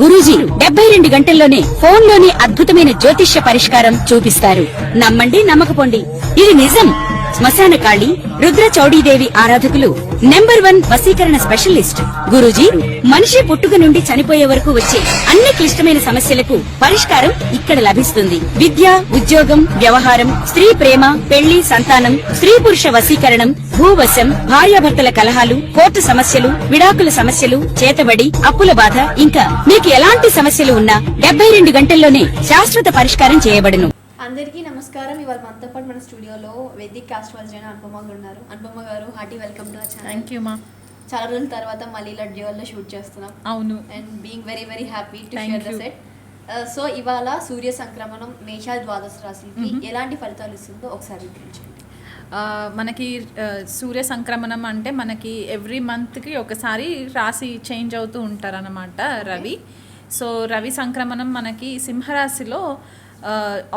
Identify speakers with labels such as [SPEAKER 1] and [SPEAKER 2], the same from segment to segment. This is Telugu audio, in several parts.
[SPEAKER 1] గురూజీ 72 గంటల్లోనే ఫోన్ లోని అద్భుతమైన జ్యోతిష్య పరిష్కారం చూపిస్తారు. నమ్మండి, నమ్మకపోండి, ఇది నిజం. శ్మశాన కాళి రుద్ర చౌడీదేవి ఆరాధకులు నంబర్ 1 వశీకరణ స్పెషలిస్ట్. గురూజీ మనిషి పుట్టుక నుండి చనిపోయే వరకు వచ్చే అన్ని క్లిష్టమైన సమస్యలకు పరిష్కారం ఇక్కడ లభిస్తుంది. విద్య, ఉద్యోగం, వ్యవహారం, స్త్రీ ప్రేమ, పెళ్లి, సంతానం, స్త్రీ పురుష వశీకరణం, భూవశం, భార్యాభర్తల కలహాలు, కోర్టు సమస్యలు, విడాకుల సమస్యలు, చేతబడి, అప్పుల బాధ, ఇంకా మీకు ఎలాంటి సమస్యలు ఉన్నా 72 గంటల్లోనే శాశ్వత పరిష్కారం చేయబడును.
[SPEAKER 2] అందరికీ నమస్కారం. ఇవాళ మనతో పాటు మన స్టూడియోలో వేదిక్ ఆస్ట్రాలజీ అయిన అనుపమ గారు ఉన్నారు. అనుపమ గారు, hearty welcome to our channel.
[SPEAKER 3] Thank you మా.
[SPEAKER 2] చాలా రోజుల తర్వాత మళ్ళీ ఇలా డ్యూయల్లో షూట్ చేస్తున్నాం.
[SPEAKER 3] అవును.
[SPEAKER 2] And being very very happy to share the set. So ఇవాళ సూర్య సంక్రమణం మేషాల ద్వాదశ రాశులకి ఎలాంటి ఫలితాలు ఇస్తుందో ఒకసారి వివరించండి.
[SPEAKER 3] మనకి సూర్య సంక్రమణం అంటే మనకి ఎవ్రీ మంత్కి ఒకసారి రాశి చేంజ్ అవుతూ ఉంటారన్నమాట రవి. సో రవి సంక్రమణం మనకి సింహరాశిలో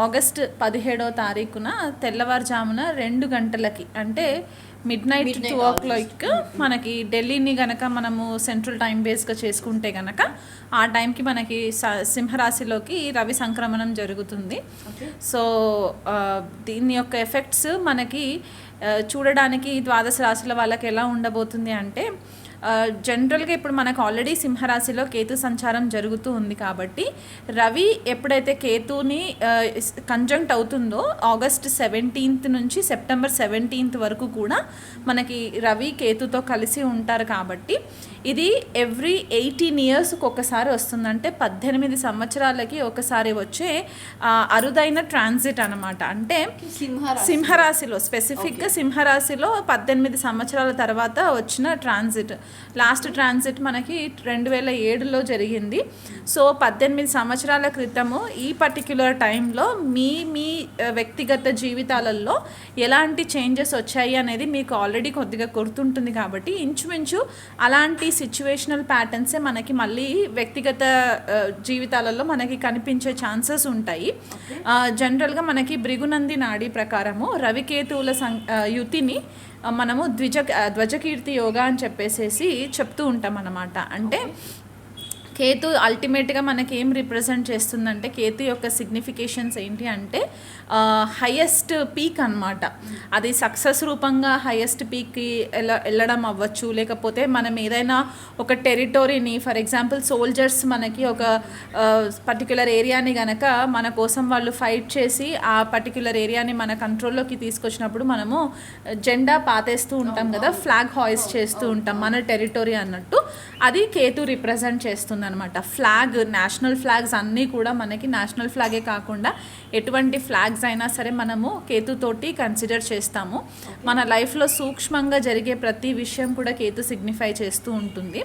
[SPEAKER 3] ఆగస్ట్ 17వ తారీఖున తెల్లవారుజామున 2 గంటలకి అంటే మిడ్-నైట్ 2 o'clock మనకి ఢిల్లీని గనక మనము సెంట్రల్ టైం బేస్గా చేసుకుంటే గనక ఆ టైంకి మనకి సింహరాశిలోకి రవి సంక్రమణం జరుగుతుంది. సో దీని యొక్క ఎఫెక్ట్స్ మనకి చూడడానికి ద్వాదశ రాశుల వాళ్ళకి ఎలా ఉండబోతుంది అంటే జనరల్గా ఇప్పుడు మనకు ఆల్రెడీ సింహరాశిలో కేతు సంచారం జరుగుతూ ఉంది కాబట్టి రవి ఎప్పుడైతే కేతుని కంజంక్ట్ అవుతుందో ఆగస్ట్ 17th నుంచి సెప్టెంబర్ 17th వరకు కూడా మనకి రవి కేతుతో కలిసి ఉంటారు. కాబట్టి ఇది ఎవ్రీ 18 yearsకి ఒకసారి వస్తుంది. అంటే 18 సంవత్సరాలకి ఒకసారి వచ్చే అరుదైన ట్రాన్సిట్ అనమాట. అంటే సింహరాశిలో స్పెసిఫిక్గా సింహరాశిలో 18 సంవత్సరాల తర్వాత వచ్చిన ట్రాన్సిట్. లాస్ట్ ట్రాన్సిట్ మనకి 2007లో జరిగింది. సో 18 సంవత్సరాల క్రితము ఈ పర్టిక్యులర్ టైంలో మీ వ్యక్తిగత జీవితాలలో ఎలాంటి చేంజెస్ వచ్చాయి అనేది మీకు ఆల్రెడీ కొద్దిగా గుర్తుంటుంది. కాబట్టి ఇంచుమించు అలాంటి సిచ్యువేషనల్ ప్యాటర్న్సే మనకి మళ్ళీ వ్యక్తిగత జీవితాలలో మనకి కనిపించే ఛాన్సెస్ ఉంటాయి. జనరల్గా మనకి భృగునంది నాడి ప్రకారము రవికేతువుల యుతిని మనము ధ్వజకీర్తి యోగా అని చెప్పేసి చెప్తూ ఉంటాం అన్నమాట. అంటే కేతు అల్టిమేట్గా మనకి ఏం రిప్రజెంట్ చేస్తుందంటే కేతు యొక్క సిగ్నిఫికేషన్స్ ఏంటి అంటే హయ్యెస్ట్ పీక్ అనమాట. అది సక్సెస్ రూపంగా హయ్యెస్ట్ పీక్కి వెళ్ళడం అవ్వచ్చు, లేకపోతే మనం ఏదైనా ఒక టెరిటోరీని ఫర్ ఎగ్జాంపుల్ సోల్జర్స్ మనకి ఒక పర్టిక్యులర్ ఏరియాని గనక మన కోసం వాళ్ళు ఫైట్ చేసి ఆ పర్టిక్యులర్ ఏరియాని మన కంట్రోల్లోకి తీసుకొచ్చినప్పుడు మనము జెండా పాతేస్తూ ఉంటాం కదా, ఫ్లాగ్ హాయిస్ట్ చేస్తూ ఉంటాం మన టెరిటోరీ అన్నట్టు. అది కేతు రిప్రజెంట్ చేస్తుంది అనమాట. ఫ్లాగ్, నేషనల్ ఫ్లాగ్స్ అన్నీ కూడా మనకి నేషనల్ ఫ్లాగే కాకుండా ఎటువంటి ఫ్లాగ్స్ అయినా సరే మనము కేతుతోటి కన్సిడర్ చేస్తాము. మన లైఫ్లో సూక్ష్మంగా జరిగే ప్రతి విషయం కూడా కేతు సిగ్నిఫై చేస్తూ ఉంటుంది.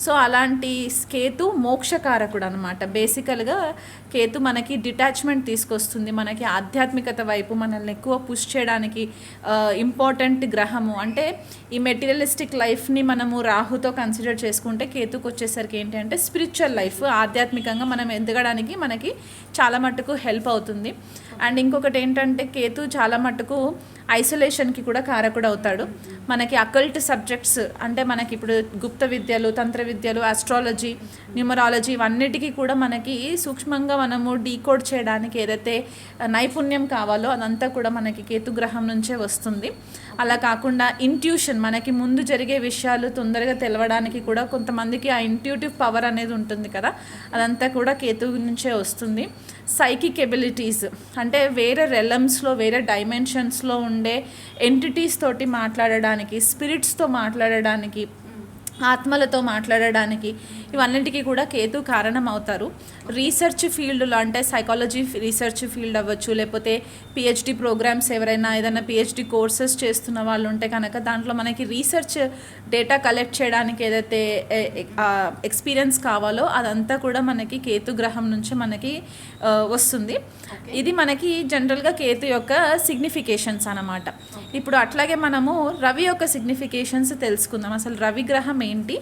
[SPEAKER 3] సో అలాంటి కేతు మోక్షకారకుడు అనమాట. బేసికల్గా కేతు మనకి డిటాచ్మెంట్ తీసుకొస్తుంది, మనకి ఆధ్యాత్మికత వైపు మనల్ని ఎక్కువ పుష్ చేయడానికి ఇంపార్టెంట్ గ్రహము. అంటే ఈ మెటీరియలిస్టిక్ లైఫ్ని మనము రాహుతో కన్సిడర్ చేసుకుంటే కేతుకు వచ్చేసరికి ఏంటి అంటే స్పిరిచువల్ లైఫ్, ఆధ్యాత్మికంగా మనం ఎదగడానికి మనకి చాలా మట్టుకు హెల్ప్ అవుతుంది. అండ్ ఇంకొకటి ఏంటంటే కేతు చాలా మట్టుకు ఐసోలేషన్కి కూడా కారకుడు అవుతాడు. మనకి అకల్ట్ సబ్జెక్ట్స్ అంటే మనకి ఇప్పుడు గుప్త విద్యలు, తంత్ర విద్యలు, ఆస్ట్రాలజీ, న్యూమరాలజీ ఇవన్నిటికీ కూడా మనకి సూక్ష్మంగా మనము డీకోడ్ చేయడానికి ఏదైతే నైపుణ్యం కావాలో అదంతా కూడా మనకి కేతు గ్రహం నుంచే వస్తుంది. అలా కాకుండా ఇంట్యూషన్, మనకి ముందు జరిగే విషయాలు తొందరగా తెలవడానికి కూడా కొంతమందికి ఆ ఇంట్యూటివ్ పవర్ అనేది ఉంటుంది కదా, అదంతా కూడా కేతు నుంచే వస్తుంది. సైకిక్ ఎబిలిటీస్ అంటే వేరే రెలమ్స్లో, వేరే డైమెన్షన్స్లో ఉండే ఎంటిటీస్ తోటి మాట్లాడడానికి, స్పిరిట్స్తో మాట్లాడడానికి, ఆత్మలతో మాట్లాడడానికి ఇవన్నింటికీ కూడా కేతు కారణం అవుతారు. రీసెర్చ్ ఫీల్డ్లో అంటే సైకాలజీ రీసెర్చ్ ఫీల్డ్ అవ్వచ్చు, లేకపోతే పిహెచ్డి ప్రోగ్రామ్స్ ఎవరైనా ఏదైనా పిహెచ్డి కోర్సెస్ చేస్తున్న వాళ్ళు ఉంటే కనుక దాంట్లో మనకి రీసెర్చ్ డేటా కలెక్ట్ చేయడానికి ఏదైతే ఎక్స్పీరియన్స్ కావాలో అదంతా కూడా మనకి కేతు గ్రహం నుంచి మనకి వస్తుంది. ఇది మనకి జనరల్గా కేతు యొక్క సిగ్నిఫికేషన్స్ అన్నమాట. ఇప్పుడు అట్లాగే మనము రవి యొక్క సిగ్నిఫికేషన్స్ తెలుసుకుందాం. అసలు రవి గ్రహం ఏంటి,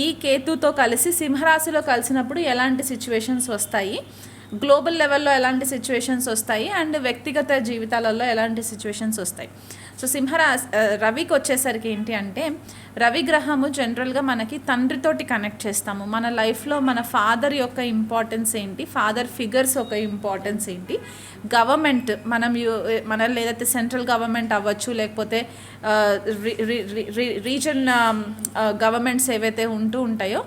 [SPEAKER 3] ఈ కేతుతో కలిసి సింహరాశిలో కలిసినప్పుడు ఎలాంటి సిచ్యువేషన్స్ వస్తాయి, గ్లోబల్ లెవెల్లో ఎలాంటి సిచ్యువేషన్స్ వస్తాయి, అండ్ వ్యక్తిగత జీవితాలలో ఎలాంటి సిచ్యువేషన్స్ వస్తాయి. సో రవికి వచ్చేసరికి ఏంటి అంటే రవి గ్రహము జనరల్గా మనకి తండ్రితోటి కనెక్ట్ చేస్తాము. మన లైఫ్లో మన ఫాదర్ యొక్క ఇంపార్టెన్స్ ఏంటి, ఫాదర్ ఫిగర్స్ యొక్క ఇంపార్టెన్స్ ఏంటి, గవర్నమెంట్ మన లేదైతే సెంట్రల్ గవర్నమెంట్ అవ్వచ్చు, లేకపోతే రీజన్ గవర్నమెంట్స్ ఏవైతే ఉంటాయో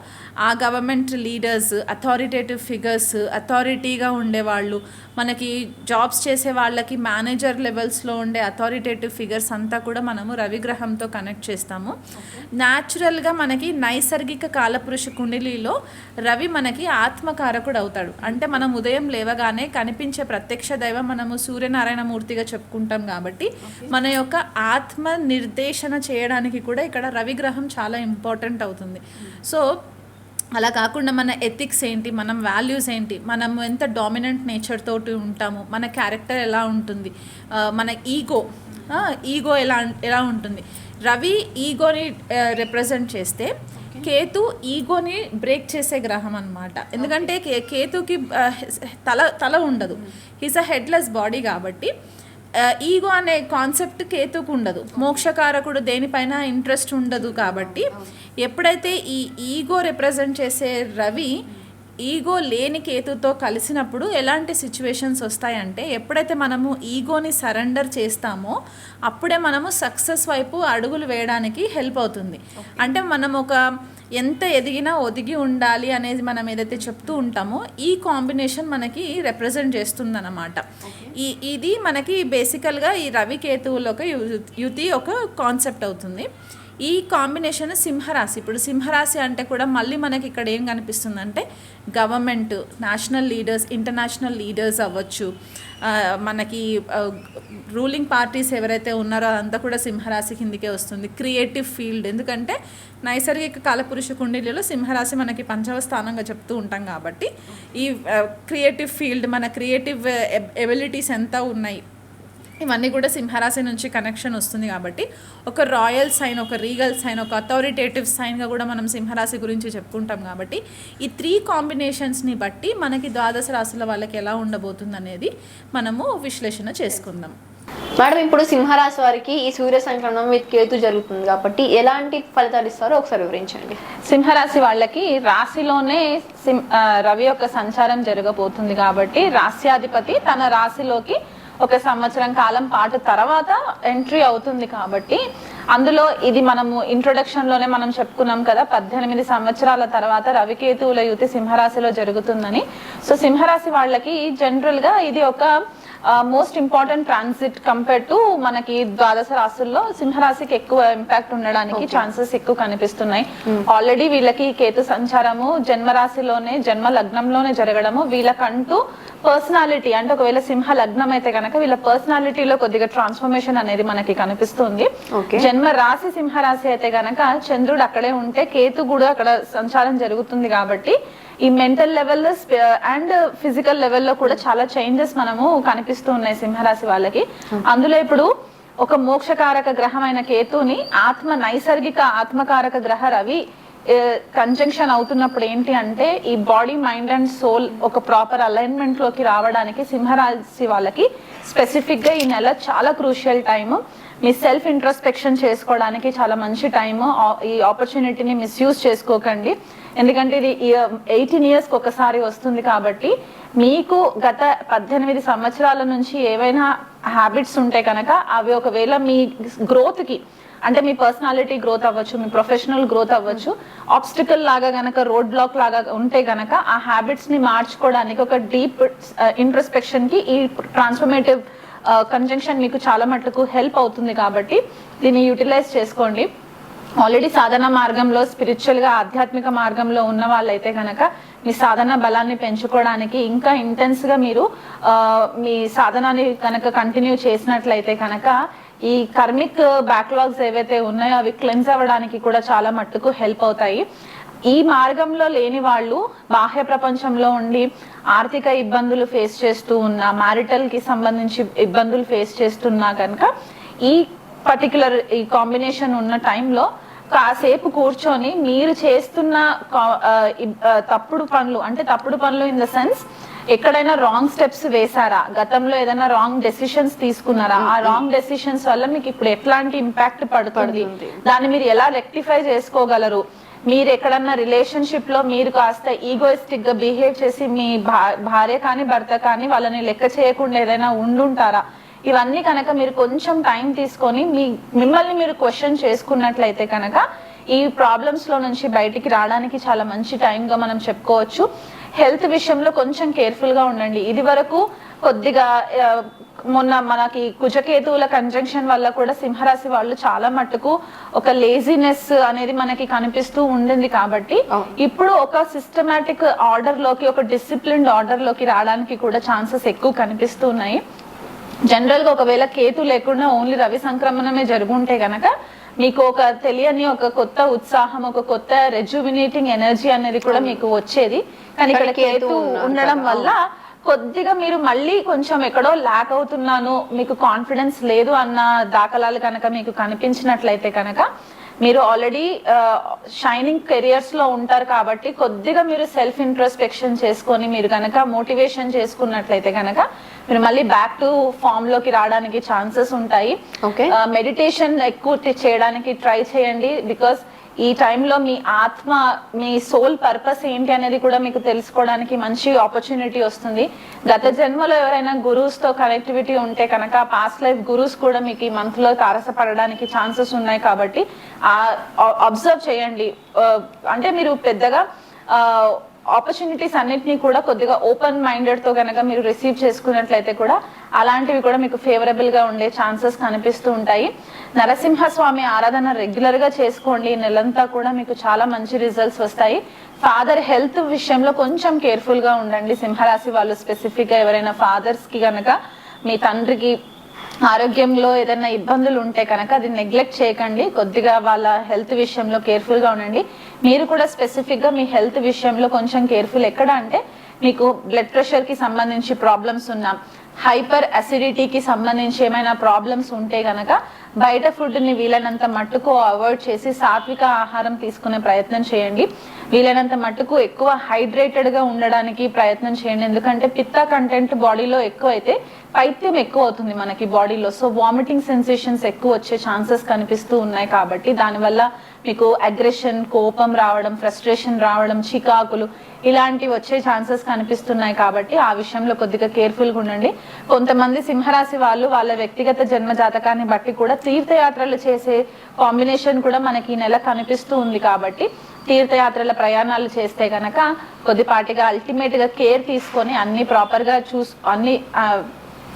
[SPEAKER 3] ఆ గవర్నమెంట్ లీడర్స్, అథారిటేటివ్ ఫిగర్స్, అథారిటీగా ఉండేవాళ్ళు, మనకి జాబ్స్ చేసే వాళ్ళకి మేనేజర్ లెవెల్స్లో ఉండే అథారిటేటివ్ ఫిగర్స్ అంతా కూడా మనము రవిగ్రహంతో కనెక్ట్ చేస్తాము. న్యాచురల్గా మనకి నైసర్గిక కాలపురుష కుండలిలో రవి మనకి ఆత్మకారకుడు అవుతాడు. అంటే మనం ఉదయం లేవగానే కనిపించే ప్రత్యక్ష దైవం మనము సూర్యనారాయణ మూర్తిగా చెప్పుకుంటాం కాబట్టి మన యొక్క ఆత్మ నిర్దేశన చేయడానికి కూడా ఇక్కడ రవిగ్రహం చాలా ఇంపార్టెంట్ అవుతుంది. సో అలా కాకుండా మన ఎథిక్స్ ఏంటి, మనం వాల్యూస్ ఏంటి, మనము ఎంత డామినెంట్ నేచర్ తోటి ఉంటాము, మన క్యారెక్టర్ ఎలా ఉంటుంది, మన ఈగో ఎలా ఉంటుంది. రవి ఈగోని రిప్రజెంట్ చేస్తే కేతు ఈగోని బ్రేక్ చేసే గ్రహం అన్నమాట. ఎందుకంటే కేతుకి తల ఉండదు, హీస్ అ హెడ్లెస్ బాడీ కాబట్టి ఈగో అనే కాన్సెప్ట్ కేతుకు ఉండదు. మోక్షకారకుడు దేనిపైన ఇంట్రెస్ట్ ఉండదు కాబట్టి ఎప్పుడైతే ఈ ఈగో రిప్రజెంట్ చేసే రవి ఈగో లేని కేతుతో కలిసినప్పుడు ఎలాంటి సిచ్యువేషన్స్ వస్తాయంటే ఎప్పుడైతే మనము ఈగోని సరెండర్ చేస్తామో అప్పుడే మనము సక్సెస్ వైపు అడుగులు వేయడానికి హెల్ప్ అవుతుంది. అంటే మనం ఎంత ఎదిగినా ఒదిగి ఉండాలి అనేది మనం ఏదైతే చెప్తూ ఉంటామో ఈ కాంబినేషన్ మనకి రిప్రజెంట్ చేస్తుందన్నమాట. ఇది మనకి బేసికల్గా ఈ రవి కేతువుల ఒక యుతి ఒక కాన్సెప్ట్ అవుతుంది. ఈ కాంబినేషన్ సింహరాశి. ఇప్పుడు సింహరాశి అంటే కూడా మళ్ళీ మనకి ఇక్కడ ఏం కనిపిస్తుందంటే government, national leaders, international leaders అవ్వచ్చు, మనకి రూలింగ్ పార్టీస్ ఎవరైతే ఉన్నారో అదంతా కూడా సింహరాశి కిందికే వస్తుంది. క్రియేటివ్ ఫీల్డ్, ఎందుకంటే నైసర్గిక కాలపురుష కుండలిలో సింహరాశి మనకి పంచమ స్థానంగా చెప్తూ ఉంటాం కాబట్టి ఈ క్రియేటివ్ ఫీల్డ్, మన క్రియేటివ్ ఎబిలిటీస్ ఎంత ఉన్నాయి ఇవన్నీ కూడా సింహరాశి నుంచి కనెక్షన్ వస్తుంది. కాబట్టి ఒక రాయల్ సైన్, ఒక రీగల్ సైన్, ఒక అథారిటేటివ్ సైన్గా కూడా మనం సింహరాశి గురించి చెప్పుకుంటాం. కాబట్టి ఈ 3 కాంబినేషన్స్ని బట్టి మనకి ద్వాదశ రాశుల వాళ్ళకి ఎలా ఉండబోతుంది అనేది మనము విశ్లేషణ చేసుకుందాం.
[SPEAKER 2] మేడం, ఇప్పుడు సింహరాశి వారికి ఈ సూర్య సంక్రమణం విత్ కేతు జరుగుతుంది కాబట్టి ఎలాంటి ఫలితాలు ఇస్తారో ఒకసారి వివరించండి.
[SPEAKER 3] సింహరాశి వాళ్ళకి రాశిలోనే రవి యొక్క సంచారం జరగబోతుంది కాబట్టి రాశ్యాధిపతి తన రాశిలోకి ఒక సంవత్సరం కాలం పాటు తర్వాత ఎంట్రీ అవుతుంది కాబట్టి అందులో ఇది మనము ఇంట్రొడక్షన్ లోనే మనం చెప్పుకున్నాం కదా 18 సంవత్సరాల తర్వాత రవికేతువుల యుతి సింహరాశిలో జరుగుతుందని. సో సింహరాశి వాళ్ళకి జనరల్ గా ఇది ఒక most important transit compare to మనకి ద్వాదశ రాశుల్లో సింహరాశికి ఎక్కువ ఇంపాక్ట్ ఉండడానికి ఛాన్సెస్ ఎక్కువ కనిపిస్తున్నాయి. ఆల్రెడీ వీళ్ళకి కేతు సంచారము జన్మరాశిలోనే, జన్మ లగ్నంలోనే జరగడము వీళ్ళకంటూ పర్సనాలిటీ, అంటే ఒకవేళ సింహ లగ్నం అయితే కనుక వీళ్ళ పర్సనాలిటీలో కొద్దిగా ట్రాన్స్ఫర్మేషన్ అనేది మనకి కనిపిస్తుంది. జన్మ రాశి సింహరాశి అయితే గనక చంద్రుడు అక్కడే ఉంటే కేతు కూడా అక్కడ సంచారం జరుగుతుంది కాబట్టి ఈ మెంటల్ లెవెల్ అండ్ ఫిజికల్ లెవెల్లో కూడా చాలా చేంజెస్ మనము కనిపిస్తూ ఉన్నాయి సింహరాశి వాళ్ళకి. అందులో ఇప్పుడు ఒక మోక్షకారక గ్రహమైన కేతుని నైసర్గిక ఆత్మకారక గ్రహ రవి కంజంక్షన్ అవుతున్నప్పుడు ఏంటి అంటే ఈ బాడీ, మైండ్ అండ్ సోల్ ఒక ప్రాపర్ అలైన్మెంట్ లోకి రావడానికి సింహరాశి వాళ్ళకి స్పెసిఫిక్ గా ఈ నెల చాలా క్రూషియల్ టైమ్. మీ సెల్ఫ్ ఇంట్రోస్పెక్షన్ చేసుకోవడానికి చాలా మంచి టైము. ఈ ఆపర్చునిటీని మిస్యూజ్ చేసుకోకండి, ఎందుకంటే ఇది 18 years ఒకసారి వస్తుంది కాబట్టి మీకు గత 18 సంవత్సరాల నుంచి ఏవైనా హ్యాబిట్స్ ఉంటే కనుక అవి ఒకవేళ మీ గ్రోత్ కి, అంటే మీ పర్సనాలిటీ గ్రోత్ అవ్వచ్చు, మీ ప్రొఫెషనల్ గ్రోత్ అవ్వచ్చు, ఆబ్స్టికల్ లాగా గనక, రోడ్ బ్లాక్ లాగా ఉంటే గనక ఆ హ్యాబిట్స్ ని మార్చుకోవడానికి ఒక డీప్ ఇంట్రోస్పెక్షన్ కి ఈ ట్రాన్స్ఫర్మేటివ్ కంజంక్షన్ మీకు చాలా మట్టుకు హెల్ప్ అవుతుంది కాబట్టి దీన్ని యూటిలైజ్ చేసుకోండి. ఆల్రెడీ సాధన మార్గంలో, స్పిరిచువల్ గా ఆధ్యాత్మిక మార్గంలో ఉన్న వాళ్ళైతే కనుక మీ సాధన బలాన్ని పెంచుకోవడానికి ఇంకా ఇంటెన్స్ గా మీరు మీ సాధనాన్ని కనుక కంటిన్యూ చేసినట్లయితే కనుక ఈ కర్మిక్ బ్యాక్లాగ్స్ ఏవైతే ఉన్నాయో అవి క్లెన్స్ అవ్వడానికి కూడా చాలా మట్టుకు హెల్ప్ అవుతాయి. ఈ మార్గంలో లేని వాళ్ళు బాహ్య ప్రపంచంలో ఉండి ఆర్థిక ఇబ్బందులు ఫేస్ చేస్తూ ఉన్నా, మ్యారిటల్ కి సంబంధించి ఇబ్బందులు ఫేస్ చేస్తున్నా కనుక ఈ పర్టికులర్ ఈ కాంబినేషన్ ఉన్న టైంలో కాసేపు కూర్చొని మీరు చేస్తున్న తప్పుడు పనులు, అంటే తప్పుడు పనులు ఇన్ ద సెన్స్ ఎక్కడైనా రాంగ్ స్టెప్స్ వేసారా, గతంలో ఏదైనా రాంగ్ డెసిషన్స్ తీసుకున్నారా, ఆ రాంగ్ డెసిషన్స్ వల్ల మీకు ఇప్పుడు ఎట్లాంటి ఇంపాక్ట్ పడుతుంది, దాన్ని మీరు ఎలా రెక్టిఫై చేసుకోగలరు, మీరు ఎక్కడన్నా రిలేషన్షిప్ లో మీరు కాస్త ఈగోయిస్టిక్ గా బిహేవ్ చేసి మీ భార్య కానీ భర్త కానీ వాళ్ళని లెక్క చేయకుండా ఏదైనా ఉండుంటారా, ఇవన్నీ కనుక మీరు కొంచెం టైం తీసుకొని మిమ్మల్ని మీరు క్వశ్చన్ చేసుకున్నట్లయితే కనుక ఈ ప్రాబ్లమ్స్ లో నుంచి బయటికి రావడానికి చాలా మంచి టైం గా మనం చెప్పుకోవచ్చు. హెల్త్ విషయంలో కొంచెం కేర్ఫుల్ గా ఉండండి. ఇది వరకు కొద్దిగా మొన్న మనకి కుజకేతువుల కంజంక్షన్ వల్ల కూడా సింహరాశి వాళ్ళు చాలా మట్టుకు ఒక లేజినెస్ అనేది మనకి కనిపిస్తూ ఉండింది కాబట్టి ఇప్పుడు ఒక సిస్టమాటిక్ ఆర్డర్ లోకి, ఒక డిసిప్లిన్డ్ ఆర్డర్ లోకి రావడానికి కూడా ఛాన్సెస్ ఎక్కువ కనిపిస్తూ ఉన్నాయి. జనరల్ గా ఒకవేళ కేతు లేకుండా ఓన్లీ రవి సంక్రమణమే జరుగుంటే గనక మీకు ఒక తెలియని ఒక కొత్త ఉత్సాహం, ఒక కొత్త రెజ్యువినేటింగ్ ఎనర్జీ అనేది కూడా మీకు వచ్చేది. కానీ ఇక్కడ కేతు ఉండడం వల్ల కొద్దిగా మీరు మళ్ళీ కొంచెం ఎక్కడో ల్యాక్ అవుతున్నాను, మీకు కాన్ఫిడెన్స్ లేదు అన్న దాఖలాలు కనుక మీకు కనిపించినట్లయితే కనుక మీరు ఆల్రెడీ షైనింగ్ కెరియర్స్ లో ఉంటారు కాబట్టి కొద్దిగా మీరు సెల్ఫ్ ఇంట్రోస్పెక్షన్ చేసుకొని మీరు కనుక మోటివేషన్ చేసుకున్నట్లయితే కనుక మీరు మళ్ళీ బ్యాక్ టు ఫామ్ లోకి రావడానికి ఛాన్సెస్ ఉంటాయి. మెడిటేషన్ ఎక్కువ చేయడానికి ట్రై చేయండి. బికాస్ ఈ టైంలో మీ ఆత్మ, మీ సోల్ పర్పస్ ఏంటి అనేది కూడా మీకు తెలుసుకోవడానికి మంచి ఆపర్చునిటీ వస్తుంది. గత జన్మలో ఎవరైనా గురూస్ తో కనెక్టివిటీ ఉంటే కనుక పాస్ట్ లైఫ్ గురూస్ కూడా మీకు ఈ మంత్ లో తారసపడడానికి ఛాన్సెస్ ఉన్నాయి కాబట్టి అబ్జర్వ్ చేయండి. అంటే మీరు పెద్దగా ఆపర్చునిటీస్ అన్నిటినీ కూడా కొద్దిగా ఓపెన్ మైండెడ్ తో కనుక మీరు రిసీవ్ చేసుకున్నట్లయితే కూడా అలాంటివి కూడా మీకు ఫేవరబుల్ గా ఉండే ఛాన్సెస్ కనిపిస్తూ ఉంటాయి. నరసింహస్వామి ఆరాధన రెగ్యులర్ గా చేసుకోండి. నెలంతా కూడా మీకు చాలా మంచి రిజల్ట్స్ వస్తాయి. ఫాదర్ హెల్త్ విషయంలో కొంచెం కేర్ఫుల్ గా ఉండండి. సింహరాశి వాళ్ళు స్పెసిఫిక్ గా ఎవరైనా ఫాదర్స్ కి కనుక మీ తండ్రికి ఆరోగ్యంలో ఏదైనా ఇబ్బందులు ఉంటే కనుక అది నెగ్లెక్ట్ చేయకండి. కొద్దిగా వాళ్ళ హెల్త్ విషయంలో కేర్ఫుల్ గా ఉండండి. మీరు కూడా స్పెసిఫిక్ గా మీ హెల్త్ విషయంలో కొంచెం కేర్ఫుల్. ఎక్కడ అంటే మీకు బ్లడ్ ప్రెషర్ కి సంబంధించి ప్రాబ్లమ్స్ ఉన్నా, హైపర్ అసిడిటీకి సంబంధించి ఏమైనా ప్రాబ్లమ్స్ ఉంటే గనక బయట ఫుడ్ ని వీలైనంత మట్టుకు అవాయిడ్ చేసి సాత్విక ఆహారం తీసుకునే ప్రయత్నం చేయండి. వీలైనంత మట్టుకు ఎక్కువ హైడ్రేటెడ్ గా ఉండడానికి ప్రయత్నం చేయండి. ఎందుకంటే పిత్త కంటెంట్ బాడీలో ఎక్కువ అయితే పైత్యం ఎక్కువ అవుతుంది మనకి బాడీలో. సో వామిటింగ్ సెన్సేషన్స్ ఎక్కువ వచ్చే ఛాన్సెస్ కనిపిస్తూ ఉన్నాయి కాబట్టి దానివల్ల మీకు అగ్రెషన్, కోపం రావడం, ఫ్రస్ట్రేషన్ రావడం, చికాకులు ఇలాంటివి వచ్చే ఛాన్సెస్ కనిపిస్తున్నాయి కాబట్టి ఆ విషయంలో కొద్దిగా కేర్ఫుల్ గా ఉండండి. కొంతమంది సింహరాశి వాళ్ళు వాళ్ళ వ్యక్తిగత జన్మ జాతకాన్ని బట్టి కూడా తీర్థయాత్రలు చేసే కాంబినేషన్ కూడా మనకి ఈ నెల కనిపిస్తూ ఉంది కాబట్టి తీర్థయాత్రల ప్రయాణాలు చేస్తే గనక కొద్దిపాటిగా అల్టిమేట్ గా కేర్ తీసుకొని అన్ని ప్రాపర్ గా అన్ని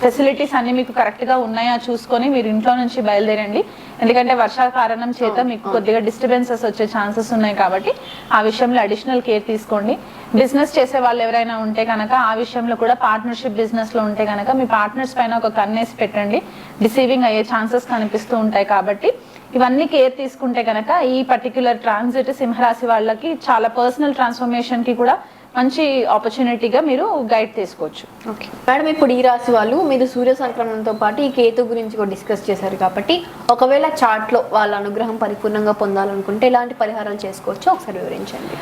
[SPEAKER 3] ఫెసిలిటీస్ అన్ని మీకు కరెక్ట్ గా ఉన్నాయా చూసుకొని మీరు ఇంట్లో నుంచి బయలుదేరండి. ఎందుకంటే వర్షాకారణం చేత మీకు కొద్దిగా డిస్టర్బెన్సెస్ వచ్చే ఛాన్సెస్ ఉన్నాయి కాబట్టి ఆ విషయంలో అడిషనల్ కేర్ తీసుకోండి. బిజినెస్ చేసే వాళ్ళు ఎవరైనా ఉంటే కనుక ఆ విషయంలో కూడా పార్ట్నర్షిప్ బిజినెస్ లో ఉంటే కనుక మీ పార్ట్నర్స్ పైన ఒక కన్నేసి పెట్టండి. డిసీవింగ్ అయ్యే ఛాన్సెస్ కనిపిస్తూ ఉంటాయి కాబట్టి ఇవన్నీ కేర్ తీసుకుంటే కనుక ఈ పర్టిక్యులర్ ట్రాన్సిట్ సింహరాశి వాళ్ళకి చాలా పర్సనల్ ట్రాన్స్ఫర్మేషన్ కి కూడా మంచి ఆపర్చునిటీగా మీరు గైడ్ తీసుకోవచ్చు.
[SPEAKER 2] ఓకే మేడం, ఇప్పుడు ఈ రాశి వాళ్ళు మీరు సూర్య సంక్రమణంతో పాటు ఈ కేతు గురించి కూడా డిస్కస్ చేశారు కాబట్టి ఒకవేళ చార్ట్లో వాళ్ళ అనుగ్రహం పరిపూర్ణంగా పొందాలనుకుంటే ఎలాంటి పరిహారాలు చేసుకోవచ్చో ఒకసారి వివరించండి.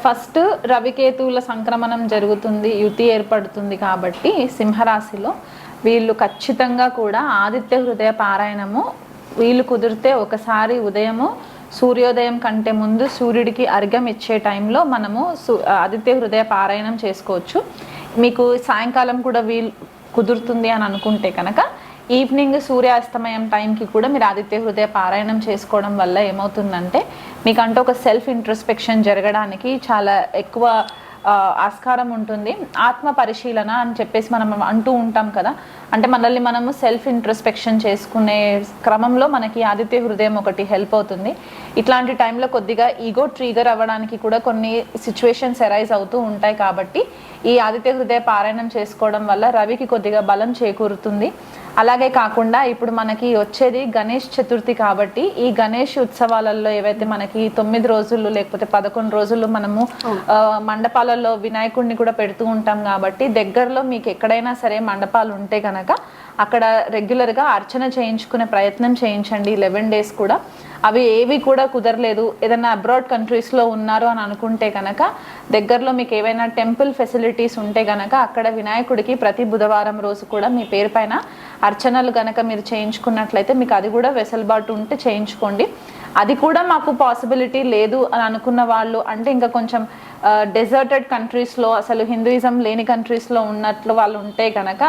[SPEAKER 3] ఫస్ట్ రవికేతువుల సంక్రమణం జరుగుతుంది, యుతి ఏర్పడుతుంది కాబట్టి సింహరాశిలో వీళ్ళు ఖచ్చితంగా కూడా ఆదిత్య హృదయ పారాయణము వీళ్ళు కుదిరితే ఒకసారి ఉదయము సూర్యోదయం కంటే ముందు సూర్యుడికి అర్ఘ్యం ఇచ్చే టైంలో మనము ఆదిత్య హృదయ పారాయణం చేసుకోవచ్చు. మీకు సాయంకాలం కూడా వీలు కుదురుతుంది అని అనుకుంటే కనుక ఈవినింగ్ సూర్యాస్తమయం టైంకి కూడా మీరు ఆదిత్య హృదయ పారాయణం చేసుకోవడం వల్ల ఏమవుతుందంటే మీకంటే ఒక సెల్ఫ్ ఇంట్రోస్పెక్షన్ జరగడానికి చాలా ఎక్కువ ఆస్కారం ఉంటుంది. ఆత్మ పరిశీలన అని చెప్పేసి మనం అంటూ ఉంటాం కదా, అంటే మనల్ని మనము సెల్ఫ్ ఇంట్రోస్పెక్షన్ చేసుకునే క్రమంలో మనకి ఆదిత్య హృదయం ఒకటి హెల్ప్ అవుతుంది. ఇట్లాంటి టైంలో కొద్దిగా ఈగో ట్రిగర్ అవ్వడానికి కూడా కొన్ని సిచ్యువేషన్స్ అరైజ్ అవుతూ ఉంటాయి కాబట్టి ఈ ఆదిత్య హృదయ పారాయణం చేసుకోవడం వల్ల రవికి కొద్దిగా బలం చేకూరుతుంది. అలాగే కాకుండా ఇప్పుడు మనకి వచ్చేది గణేష్ చతుర్థి కాబట్టి ఈ గణేష్ ఉత్సవాలలో ఏవైతే మనకి 9 రోజులు లేకపోతే 11 రోజులు మనము మండపాలలో వినాయకుడిని కూడా పెడుతూ ఉంటాం కాబట్టి దగ్గరలో మీకు ఎక్కడైనా సరే మండపాలు ఉంటే కనుక అక్కడ రెగ్యులర్గా అర్చన చేయించుకునే ప్రయత్నం చేయించండి 11 days కూడా. అవి ఏవి కూడా కుదరలేదు, ఏదైనా అబ్రాడ్ కంట్రీస్లో ఉన్నారు అని అనుకుంటే కనుక దగ్గరలో మీకు ఏవైనా టెంపుల్ ఫెసిలిటీస్ ఉంటే కనుక అక్కడ వినాయకుడికి ప్రతి బుధవారం రోజు కూడా మీ పేరు పైన అర్చనలు కనుక మీరు చేయించుకున్నట్లయితే మీకు అది కూడా వెసులుబాటు ఉంటే చేయించుకోండి. అది కూడా మాకు పాసిబిలిటీ లేదు అని అనుకున్న వాళ్ళు, అంటే ఇంకా కొంచెం డెజర్టెడ్ కంట్రీస్లో అసలు హిందూయిజం లేని కంట్రీస్లో ఉన్నట్లు వాళ్ళు ఉంటే కనుక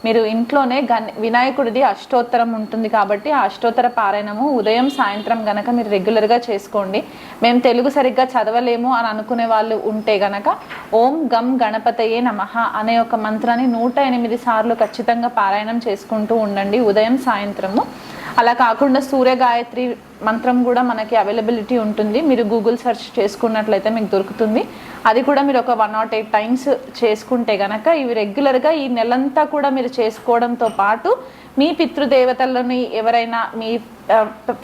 [SPEAKER 3] మీరు ఇంట్లోనే వినాయకుడిది అష్టోత్తరం ఉంటుంది కాబట్టి ఆ అష్టోత్తర పారాయణము ఉదయం సాయంత్రం గనక మీరు రెగ్యులర్గా చేసుకోండి. మేము తెలుగు సరిగ్గా చదవలేము అని అనుకునే వాళ్ళు ఉంటే గనక ఓం గం గణపతయే నమః అనే ఒక మంత్రాన్ని 108 సార్లు ఖచ్చితంగా పారాయణం చేసుకుంటూ ఉండండి ఉదయం సాయంత్రము. అలా కాకుండా సూర్య గాయత్రి మంత్రం కూడా మనకి అవైలబిలిటీ ఉంటుంది, మీరు గూగుల్ సెర్చ్ చేసుకున్నట్లయితే మీకు దొరుకుతుంది. అది కూడా మీరు ఒక 108 టైమ్స్ చేసుకుంటే గనక ఇవి రెగ్యులర్గా ఈ నెలంతా కూడా మీరు చేసుకోవడంతో పాటు మీ పితృదేవతలని ఎవరైనా మీ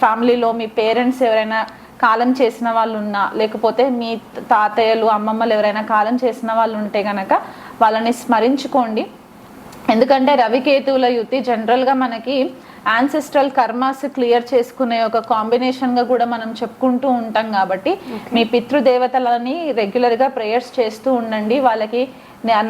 [SPEAKER 3] ఫ్యామిలీలో మీ పేరెంట్స్ ఎవరైనా కాలం చేసిన వాళ్ళు ఉన్నా, లేకపోతే మీ తాతయ్యలు అమ్మమ్మలు ఎవరైనా కాలం చేసిన వాళ్ళు ఉంటే కనుక వాళ్ళని స్మరించుకోండి. ఎందుకంటే రవికేతువుల యుతి జనరల్గా మనకి యాన్సెస్ట్రల్ కర్మాస్ క్లియర్ చేసుకునే ఒక కాంబినేషన్గా కూడా మనం చెప్పుకుంటూ ఉంటాం కాబట్టి మీ పితృదేవతలని రెగ్యులర్గా ప్రేయర్స్ చేస్తూ ఉండండి. వాళ్ళకి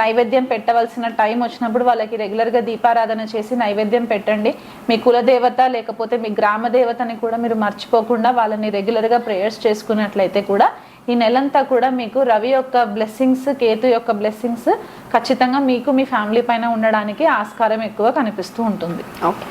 [SPEAKER 3] నైవేద్యం పెట్టవలసిన టైం వచ్చినప్పుడు వాళ్ళకి రెగ్యులర్గా దీపారాధన చేసి నైవేద్యం పెట్టండి. మీ కులదేవత లేకపోతే మీ గ్రామ దేవతని కూడా మీరు మర్చిపోకుండా వాళ్ళని రెగ్యులర్గా ప్రేయర్స్ చేసుకున్నట్లయితే కూడా ఈ నెలంతా కూడా మీకు రవి యొక్క బ్లెస్సింగ్స్, కేతు యొక్క బ్లెస్సింగ్స్ ఖచ్చితంగా మీకు మీ ఫ్యామిలీ పైన ఉండడానికి ఆస్కారం ఎక్కువ కనిపిస్తూ ఉంటుంది.
[SPEAKER 2] ఓకే.